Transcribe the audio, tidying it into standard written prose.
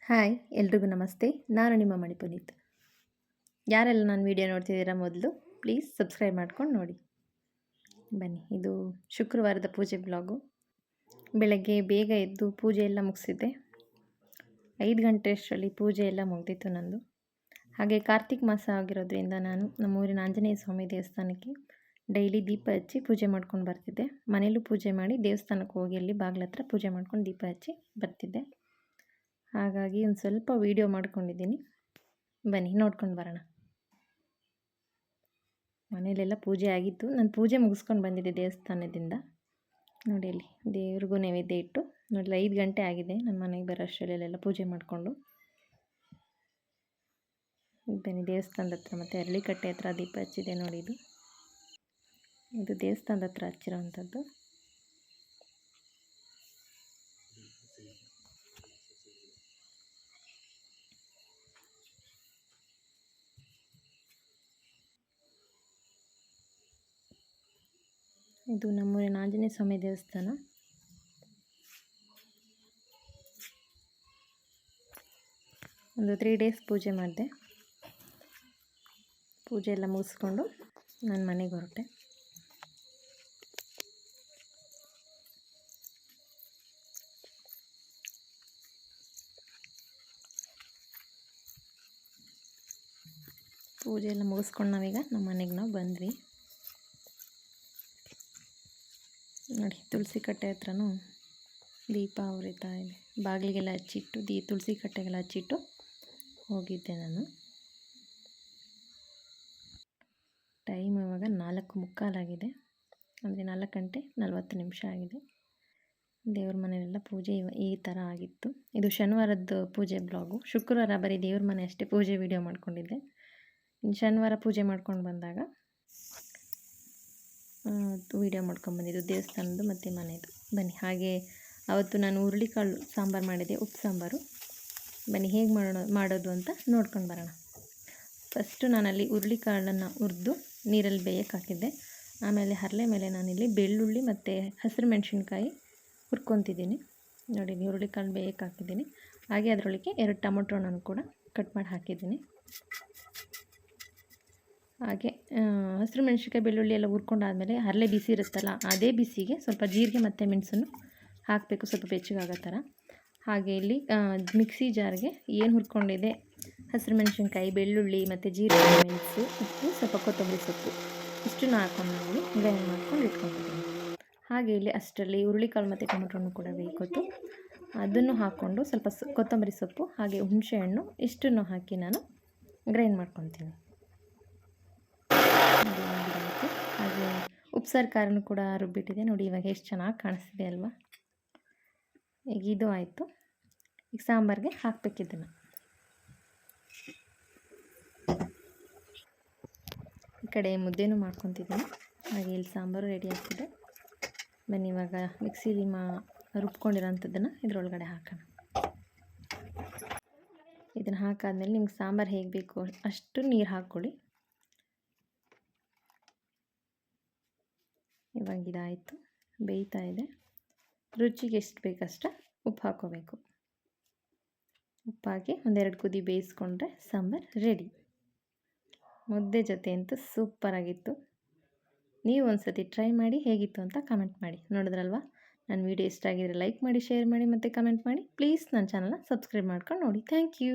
Hi ಎಲ್ರಿಗೂ ನಮಸ್ತೆ. ನಾನು ನಿಮ್ಮ ಮಣಿಪುನೀತ್. ಯಾರೆಲ್ಲ ನನ್ನ ವಿಡಿಯೋ ನೋಡ್ತಿದ್ದೀರಾ ಮೊದಲು ಪ್ಲೀಸ್ ಸಬ್ಸ್ಕ್ರೈಬ್ ಮಾಡ್ಕೊಂಡು ನೋಡಿ. ಬನ್ನಿ, ಇದು ಶುಕ್ರವಾರದ ಪೂಜೆ ಬ್ಲಾಗು. ಬೆಳಗ್ಗೆ ಬೇಗ ಎದ್ದು ಪೂಜೆ ಎಲ್ಲ ಮುಗಿಸಿದ್ದೆ. 5 ಗಂಟೆ ಅಷ್ಟರಲ್ಲಿ ಪೂಜೆ ಎಲ್ಲ ಮುಗಿದಿತ್ತು ನಂದು. ಹಾಗೆ ಕಾರ್ತಿಕ್ ಮಾಸ ಆಗಿರೋದ್ರಿಂದ ನಾನು ನಮ್ಮೂರಿನ ಆಂಜನೇಯ ಸ್ವಾಮಿ ದೇವಸ್ಥಾನಕ್ಕೆ ಡೈಲಿ ದೀಪ ಹಚ್ಚಿ ಪೂಜೆ ಮಾಡ್ಕೊಂಡು ಬರ್ತಿದ್ದೆ. ಮನೇಲೂ ಪೂಜೆ ಮಾಡಿ ದೇವಸ್ಥಾನಕ್ಕೆ ಹೋಗಿ ಅಲ್ಲಿ ಬಾಗಿಲ ಹತ್ರ ಪೂಜೆ ಮಾಡ್ಕೊಂಡು ದೀಪ ಹಚ್ಚಿ ಬರ್ತಿದ್ದೆ. ಹಾಗಾಗಿ ಒಂದು ಸ್ವಲ್ಪ ವೀಡಿಯೋ ಮಾಡ್ಕೊಂಡಿದ್ದೀನಿ, ಬನ್ನಿ ನೋಡ್ಕೊಂಡು ಬರೋಣ. ಮನೇಲೆಲ್ಲ ಪೂಜೆ ಆಗಿತ್ತು. ನಾನು ಪೂಜೆ ಮುಗಿಸ್ಕೊಂಡು ಬಂದಿದ್ದೆ ದೇವಸ್ಥಾನದಿಂದ. ನೋಡಿ ಅಲ್ಲಿ ದೇವ್ರಿಗೂ ನೈವೇದ್ಯ ಇಟ್ಟು ನೋಡಿ 5 ಗಂಟೆ ಆಗಿದೆ. ನನ್ನ ಮನೆಗೆ ಬರೋ ಅಷ್ಟರಲ್ಲೆಲ್ಲ ಪೂಜೆ ಮಾಡಿಕೊಂಡು ಬನ್ನಿ ದೇವಸ್ಥಾನದ ಹತ್ರ ಮತ್ತು ಅರಳಿಕಟ್ಟೆ ಹತ್ರ ದೀಪ ಹಚ್ಚಿದೆ. ನೋಡಿ ಇದು ದೇವಸ್ಥಾನದ ಹತ್ರ ಹಚ್ಚಿರೋವಂಥದ್ದು. ಇದು ನಮ್ಮೂರಿನ ಆಂಜನೇಯ ಸ್ವಾಮಿ ದೇವಸ್ಥಾನ. ಒಂದು 3 ಡೇಸ್ ಪೂಜೆ ಮಾಡಿದೆ. ಪೂಜೆ ಎಲ್ಲ ಮುಗಿಸ್ಕೊಂಡು ನಾನು ಮನೆಗೆ ಹೊರಟೆ. ಪೂಜೆ ಎಲ್ಲ ಮುಗಿಸ್ಕೊಂಡು ನಾವೀಗ ನಮ್ಮ ಮನೆಗೆ ಬಂದ್ವಿ. ನೋಡಿ ತುಳಸಿ ಕಟ್ಟೆ ಹತ್ರನೂ ದೀಪ ಉರಿತಾ ಇದೆ. ಬಾಗಿಲಿಗೆಲ್ಲ ಹಚ್ಚಿಟ್ಟು ತುಳಸಿ ಕಟ್ಟೆಗೆಲ್ಲ ಹಚ್ಚಿಟ್ಟು ಹೋಗಿದ್ದೆ ನಾನು. ಟೈಮ್ ಇವಾಗ 4:45 ಆಗಿದೆ, ಅಂದರೆ 4 ಗಂಟೆ 40 ನಿಮಿಷ ಆಗಿದೆ. ದೇವ್ರ ಮನೆಯಲ್ಲೆಲ್ಲ ಪೂಜೆ ಈ ಥರ ಆಗಿತ್ತು. ಇದು ಶನಿವಾರದ್ದು ಪೂಜೆ ಬ್ಲಾಗು. ಶುಕ್ರವಾರ ಬರೀ ದೇವ್ರ ಮನೆ ಅಷ್ಟೇ ಪೂಜೆ ವಿಡಿಯೋ ಮಾಡ್ಕೊಂಡಿದ್ದೆ. ಶನಿವಾರ ಪೂಜೆ ಮಾಡ್ಕೊಂಡು ಬಂದಾಗ ವೀಡಿಯೋ ಮಾಡ್ಕೊಂಡ್ಬಂದಿದ್ದು ದೇವಸ್ಥಾನದ್ದು ಮತ್ತು ಮನೆಯದು. ಬನ್ನಿ, ಹಾಗೆ ಅವತ್ತು ನಾನು ಹುರುಳಿಕಾಳು ಸಾಂಬಾರು ಮಾಡಿದ್ದೆ, ಉಪ್ಪು ಸಾಂಬಾರು. ಬನ್ನಿ ಹೇಗೆ ಮಾಡೋದು ಅಂತ ನೋಡ್ಕೊಂಡು ಬರೋಣ. ಫಸ್ಟು ನಾನಲ್ಲಿ ಹುರುಳಿಕಾಳನ್ನು ಹುರಿದು ನೀರಲ್ಲಿ ಬೇಯಕ್ಕೆ ಹಾಕಿದ್ದೆ. ಆಮೇಲೆ ಹರಳೆ ಮೇಲೆ ನಾನಿಲ್ಲಿ ಬೆಳ್ಳುಳ್ಳಿ ಮತ್ತು ಹಸಿರು ಮೆಣಸಿನ್ಕಾಯಿ ಹುರ್ಕೊತಿದ್ದೀನಿ. ನೋಡಿ, ಹುರುಳಿಕಾಳು ಬೇಯಕ್ಕೆ ಹಾಕಿದ್ದೀನಿ. ಹಾಗೆ ಅದರೊಳಗೆ 2 ಟೊಮೊಟೊನೂ ಕೂಡ ಕಟ್ ಮಾಡಿ ಹಾಕಿದ್ದೀನಿ. ಹಾಗೆ ಹಸಿರು ಮೆಣಸಿನ್ಕಾಯಿ ಬೆಳ್ಳುಳ್ಳಿ ಎಲ್ಲ ಹುರ್ಕೊಂಡಾದಮೇಲೆ ಹರಳೆ ಬಿಸಿ ಇರುತ್ತಲ್ಲ, ಅದೇ ಬಿಸಿಗೆ ಸ್ವಲ್ಪ ಜೀರಿಗೆ ಮತ್ತು ಮೆಣಸನ್ನು ಹಾಕಬೇಕು, ಸ್ವಲ್ಪ ಬೆಚ್ಚಗಾಗೋ ಥರ. ಹಾಗೆ ಇಲ್ಲಿ ಮಿಕ್ಸಿ ಜಾರ್ಗೆ ಏನು ಹುರ್ಕೊಂಡಿದೆ ಹಸಿರು ಮೆಣಸಿನ್ಕಾಯಿ, ಬೆಳ್ಳುಳ್ಳಿ ಮತ್ತು ಜೀರಿಗೆ, ಮೆಣಸು, ಉಪ್ಪು, ಸ್ವಲ್ಪ ಕೊತ್ತಂಬರಿ ಸೊಪ್ಪು ಇಷ್ಟನ್ನು ಹಾಕ್ಕೊಂಡು ನಾವು ಗ್ರೈಂಡ್ ಮಾಡ್ಕೊಂಡು ಇಟ್ಕೊಂಡಿದ್ದೀನಿ. ಹಾಗೆ ಇಲ್ಲಿ ಅಷ್ಟರಲ್ಲಿ ಹುರುಳಿಕಾಳು ಮತ್ತು ಟೊಮೊಟೊನು ಕೂಡ ಬೇಯಿಕೊತ್ತು, ಅದನ್ನು ಹಾಕ್ಕೊಂಡು ಸ್ವಲ್ಪ ಕೊತ್ತಂಬರಿ ಸೊಪ್ಪು ಹಾಗೆ ಹುಣಸೆಹಣ್ಣು ಇಷ್ಟನ್ನು ಹಾಕಿ ನಾನು ಗ್ರೈಂಡ್ ಮಾಡ್ಕೊತೀನಿ. ಹಾಗೆ ಉಪ್ಸಾರು ಖಾರನೂ ಕೂಡ ರುಬ್ಬಿಟ್ಟಿದೆ. ನೋಡಿ ಇವಾಗ ಎಷ್ಟು ಚೆನ್ನಾಗಿ ಕಾಣಿಸ್ತಿದೆ ಅಲ್ವಾ. ಈಗ ಇದು ಆಯಿತು. ಈಗ ಸಾಂಬಾರಿಗೆ ಹಾಕಬೇಕಿದ್ದನ್ನು. ಈ ಕಡೆ ಮುದ್ದೆನೂ ಮಾಡ್ಕೊತಿದ್ದೀನಿ. ಹಾಗೆ ಇಲ್ಲಿ ಸಾಂಬಾರು ರೆಡಿ ಆಗ್ತಿದೆ. ಬನ್ನಿ ಇವಾಗ ಮಿಕ್ಸಿಲಿ ರುಬ್ಕೊಂಡಿರೋಂಥದ್ದನ್ನು ಇದರೊಳಗಡೆ ಹಾಕೋಣ. ಇದನ್ನು ಹಾಕಾದ್ಮೇಲೆ ನಿಮ್ಗೆ ಸಾಂಬಾರು ಹೇಗೆ ಬೇಕು ಅಷ್ಟು ನೀರು ಹಾಕ್ಕೊಳ್ಳಿ. ಇವಾಗ ಇದಾಯಿತು, ಬೇಯ್ತಾ ಇದೆ. ರುಚಿಗೆ ಎಷ್ಟು ಬೇಕಷ್ಟ ಉಪ್ಪು ಹಾಕ್ಕೋಬೇಕು. ಉಪ್ಪು ಹಾಕಿ 1-2 ಕುದಿ ಬೇಯಿಸ್ಕೊಂಡ್ರೆ ಸಾಂಬಾರು ರೆಡಿ. ಮುದ್ದೆ ಜೊತೆ ಅಂತೂ ಸೂಪರಾಗಿತ್ತು. ನೀವು ಒಂದು ಸತಿ ಟ್ರೈ ಮಾಡಿ ಹೇಗಿತ್ತು ಅಂತ ಕಮೆಂಟ್ ಮಾಡಿ. ನೋಡಿದ್ರಲ್ವ, ನನ್ನ ವಿಡಿಯೋ ಇಷ್ಟ ಆಗಿದ್ರೆ ಲೈಕ್ ಮಾಡಿ, ಶೇರ್ ಮಾಡಿ ಮತ್ತು ಕಮೆಂಟ್ ಮಾಡಿ. ಪ್ಲೀಸ್ ನನ್ನ ಚಾನಲ್ನ ಸಬ್ಸ್ಕ್ರೈಬ್ ಮಾಡ್ಕೊಂಡು ನೋಡಿ. Thank you.